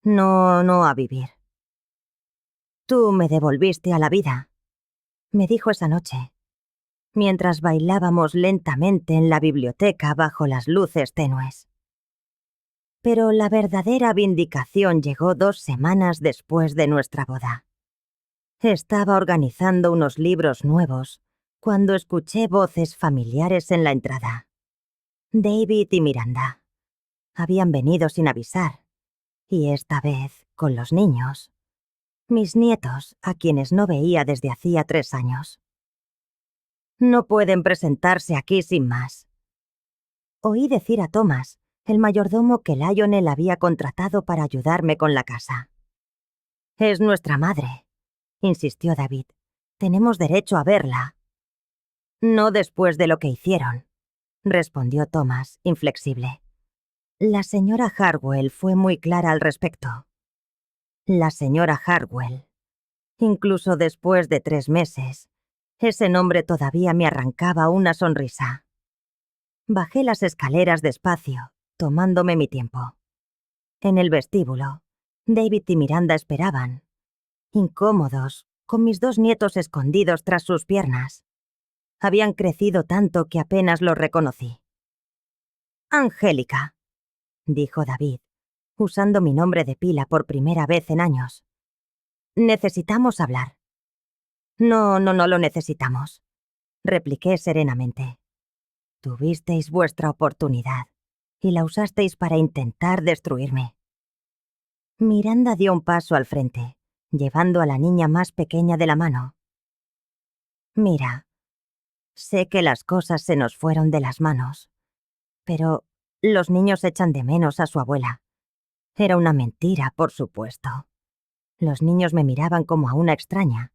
no a vivir. «Tú me devolviste a la vida», me dijo esa noche, mientras bailábamos lentamente en la biblioteca bajo las luces tenues. Pero la verdadera vindicación llegó 2 semanas después de nuestra boda. Estaba organizando unos libros nuevos cuando escuché voces familiares en la entrada. David y Miranda. Habían venido sin avisar, y esta vez con los niños. Mis nietos, a quienes no veía desde hacía 3 años. «No pueden presentarse aquí sin más», oí decir a Thomas, el mayordomo que Lionel había contratado para ayudarme con la casa. «Es nuestra madre», insistió David. «Tenemos derecho a verla». «No después de lo que hicieron», respondió Thomas, inflexible. La señora Harwell fue muy clara al respecto. La señora Harwell. Incluso después de 3 meses, ese nombre todavía me arrancaba una sonrisa. Bajé las escaleras despacio, tomándome mi tiempo. En el vestíbulo, David y Miranda esperaban, incómodos, con mis 2 nietos escondidos tras sus piernas. Habían crecido tanto que apenas los reconocí. «Angélica», dijo David, usando mi nombre de pila por primera vez en años. «Necesitamos hablar». No lo necesitamos», repliqué serenamente. «Tuvisteis vuestra oportunidad, y la usasteis para intentar destruirme». Miranda dio un paso al frente, llevando a la niña más pequeña de la mano. «Mira, sé que las cosas se nos fueron de las manos, pero los niños echan de menos a su abuela. Era una mentira, por supuesto. Los niños me miraban como a una extraña,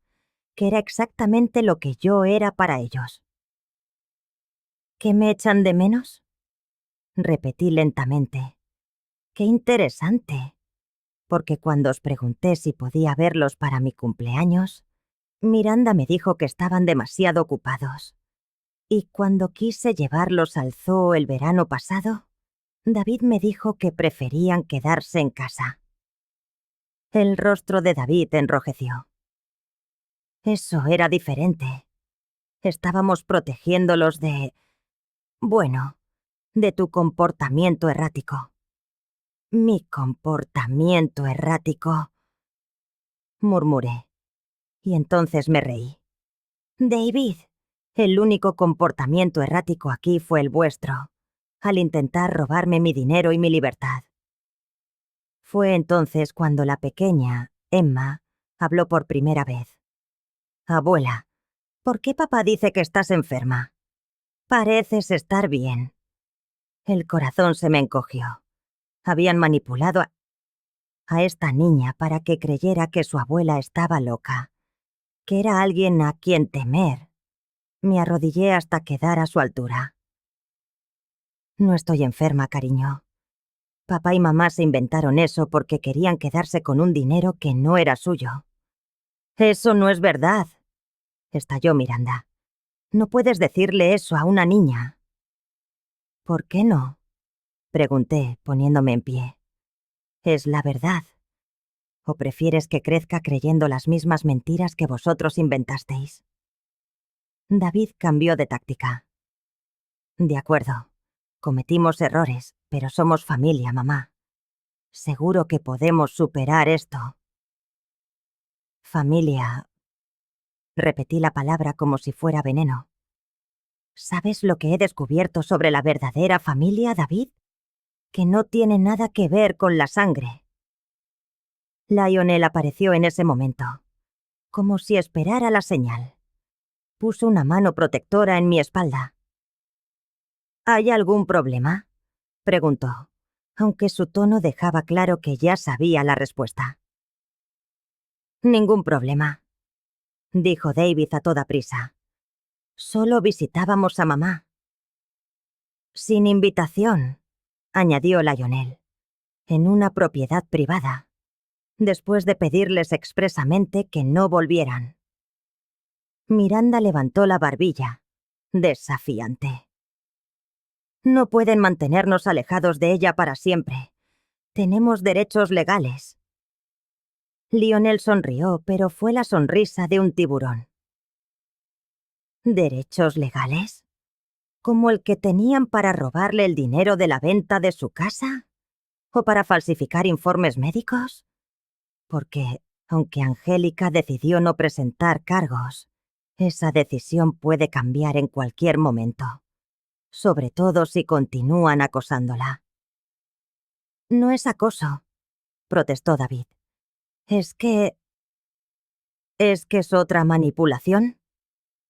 que era exactamente lo que yo era para ellos». «¿Qué me echan de menos?», repetí lentamente. «Qué interesante, porque cuando os pregunté si podía verlos para mi cumpleaños, Miranda me dijo que estaban demasiado ocupados. Y cuando quise llevarlos al zoo el verano pasado, David me dijo que preferían quedarse en casa». El rostro de David enrojeció. Eso era diferente. Estábamos protegiéndolos de tu comportamiento errático. «Mi comportamiento errático», murmuré, y entonces me reí. «David, el único comportamiento errático aquí fue el vuestro, al intentar robarme mi dinero y mi libertad». Fue entonces cuando la pequeña, Emma, habló por primera vez. «Abuela, ¿por qué papá dice que estás enferma? Pareces estar bien». El corazón se me encogió. Habían manipulado a esta niña para que creyera que su abuela estaba loca, que era alguien a quien temer. Me arrodillé hasta quedar a su altura. No estoy enferma, cariño. Papá y mamá se inventaron eso porque querían quedarse con un dinero que no era suyo. Eso no es verdad, estalló Miranda. No puedes decirle eso a una niña. ¿Por qué no? Pregunté, poniéndome en pie. Es la verdad. ¿O prefieres que crezca creyendo las mismas mentiras que vosotros inventasteis? David cambió de táctica. De acuerdo. Cometimos errores, pero somos familia, mamá. Seguro que podemos superar esto. Familia. Repetí la palabra como si fuera veneno. ¿Sabes lo que he descubierto sobre la verdadera familia, David? Que no tiene nada que ver con la sangre. Lionel apareció en ese momento, como si esperara la señal. Puso una mano protectora en mi espalda. ¿Hay algún problema?, preguntó, aunque su tono dejaba claro que ya sabía la respuesta. Ningún problema, dijo David a toda prisa. Solo visitábamos a mamá. Sin invitación, añadió Lionel, en una propiedad privada, después de pedirles expresamente que no volvieran. Miranda levantó la barbilla, desafiante. No pueden mantenernos alejados de ella para siempre. Tenemos derechos legales. Lionel sonrió, pero fue la sonrisa de un tiburón. ¿Derechos legales? ¿Como el que tenían para robarle el dinero de la venta de su casa? ¿O para falsificar informes médicos? Porque, aunque Angélica decidió no presentar cargos, esa decisión puede cambiar en cualquier momento, sobre todo si continúan acosándola. No es acoso, protestó David. ¿Es que es otra manipulación?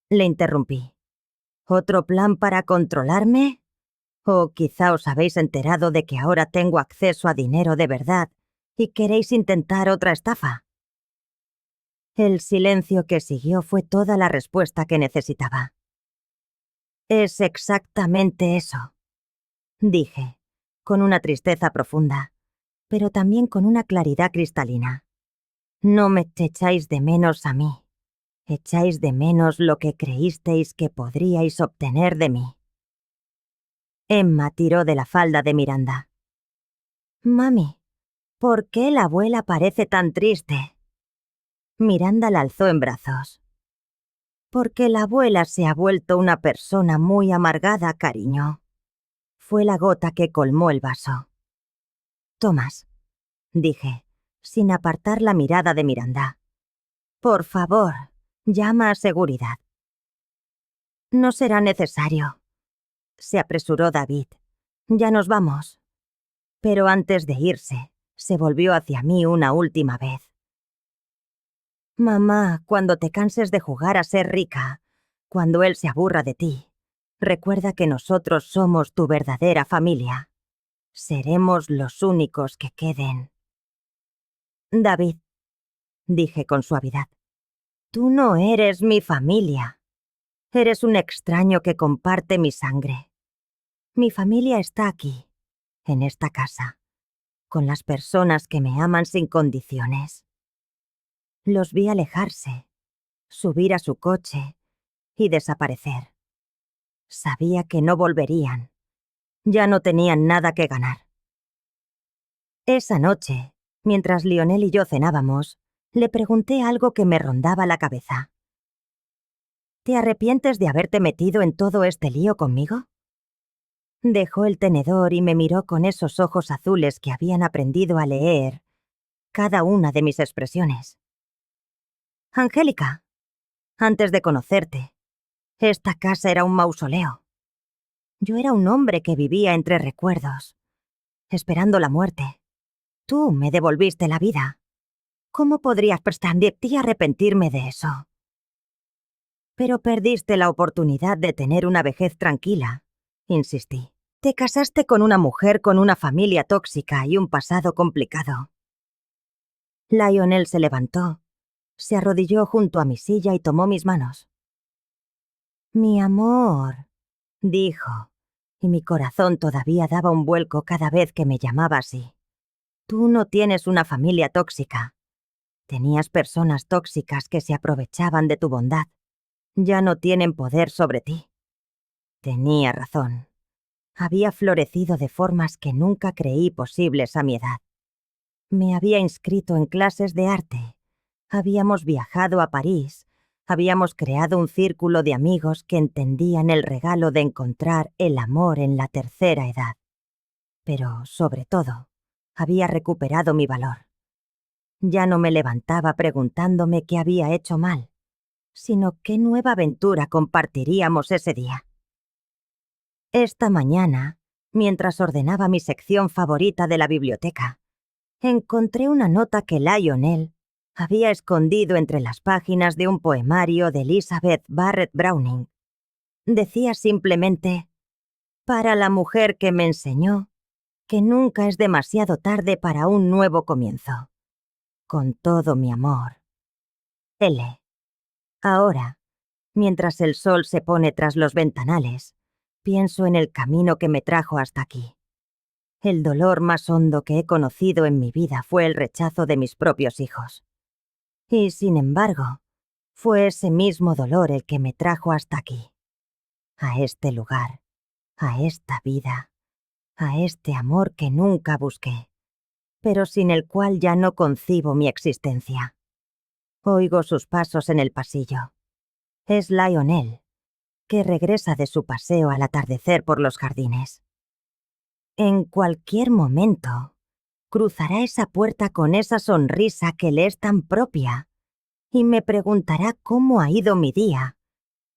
Le interrumpí. ¿Otro plan para controlarme? ¿O quizá os habéis enterado de que ahora tengo acceso a dinero de verdad y queréis intentar otra estafa? El silencio que siguió fue toda la respuesta que necesitaba. Es exactamente eso, dije, con una tristeza profunda, pero también con una claridad cristalina. No me echáis de menos a mí. Echáis de menos lo que creísteis que podríais obtener de mí. Emma tiró de la falda de Miranda. Mami, ¿por qué la abuela parece tan triste? Miranda la alzó en brazos. Porque la abuela se ha vuelto una persona muy amargada, cariño. Fue la gota que colmó el vaso. Tomás, dije, sin apartar la mirada de Miranda. Por favor, llama a seguridad. No será necesario, se apresuró David. Ya nos vamos. Pero antes de irse, se volvió hacia mí una última vez. Mamá, cuando te canses de jugar a ser rica, cuando él se aburra de ti, recuerda que nosotros somos tu verdadera familia. Seremos los únicos que queden. David, dije con suavidad, tú no eres mi familia. Eres un extraño que comparte mi sangre. Mi familia está aquí, en esta casa, con las personas que me aman sin condiciones. Los vi alejarse, subir a su coche y desaparecer. Sabía que no volverían. Ya no tenían nada que ganar. Esa noche, mientras Lionel y yo cenábamos, le pregunté algo que me rondaba la cabeza. ¿Te arrepientes de haberte metido en todo este lío conmigo? Dejó el tenedor y me miró con esos ojos azules que habían aprendido a leer cada una de mis expresiones. Angélica, antes de conocerte, esta casa era un mausoleo. Yo era un hombre que vivía entre recuerdos, esperando la muerte. Tú me devolviste la vida. ¿Cómo podrías pretender arrepentirme de eso? Pero perdiste la oportunidad de tener una vejez tranquila, insistí. Te casaste con una mujer con una familia tóxica y un pasado complicado. Lionel se levantó, se arrodilló junto a mi silla y tomó mis manos. Mi amor, dijo, y mi corazón todavía daba un vuelco cada vez que me llamaba así. Tú no tienes una familia tóxica. Tenías personas tóxicas que se aprovechaban de tu bondad. Ya no tienen poder sobre ti. Tenía razón. Había florecido de formas que nunca creí posibles a mi edad. Me había inscrito en clases de arte. Habíamos viajado a París. Habíamos creado un círculo de amigos que entendían el regalo de encontrar el amor en la tercera edad. Pero, sobre todo, había recuperado mi valor. Ya no me levantaba preguntándome qué había hecho mal, sino qué nueva aventura compartiríamos ese día. Esta mañana, mientras ordenaba mi sección favorita de la biblioteca, encontré una nota que Lionel había escondido entre las páginas de un poemario de Elizabeth Barrett Browning. Decía simplemente: «Para la mujer que me enseñó que nunca es demasiado tarde para un nuevo comienzo. Con todo mi amor. L». Ahora, mientras el sol se pone tras los ventanales, pienso en el camino que me trajo hasta aquí. El dolor más hondo que he conocido en mi vida fue el rechazo de mis propios hijos. Y, sin embargo, fue ese mismo dolor el que me trajo hasta aquí. A este lugar, a esta vida, a este amor que nunca busqué, pero sin el cual ya no concibo mi existencia. Oigo sus pasos en el pasillo. Es Lionel, que regresa de su paseo al atardecer por los jardines. En cualquier momento, cruzará esa puerta con esa sonrisa que le es tan propia y me preguntará cómo ha ido mi día,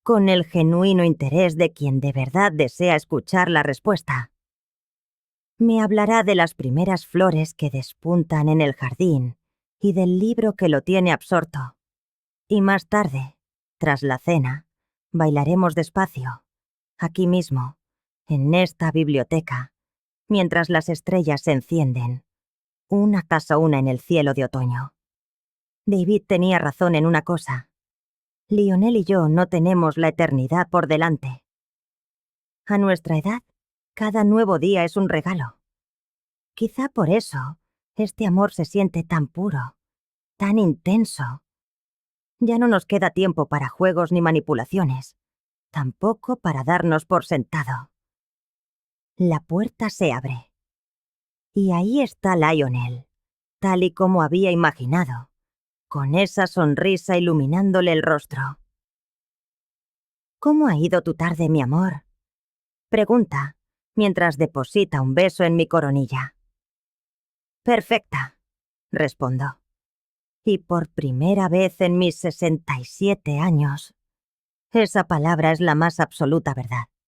con el genuino interés de quien de verdad desea escuchar la respuesta. Me hablará de las primeras flores que despuntan en el jardín y del libro que lo tiene absorto. Y más tarde, tras la cena, bailaremos despacio, aquí mismo, en esta biblioteca, mientras las estrellas se encienden, una tras una en el cielo de otoño. David tenía razón en una cosa. Lionel y yo no tenemos la eternidad por delante. A nuestra edad, cada nuevo día es un regalo. Quizá por eso este amor se siente tan puro, tan intenso. Ya no nos queda tiempo para juegos ni manipulaciones, tampoco para darnos por sentado. La puerta se abre. Y ahí está Lionel, tal y como había imaginado, con esa sonrisa iluminándole el rostro. «¿Cómo ha ido tu tarde, mi amor?», pregunta, mientras deposita un beso en mi coronilla. «Perfecta», respondo. Y por primera vez en mis 67 años, esa palabra es la más absoluta verdad.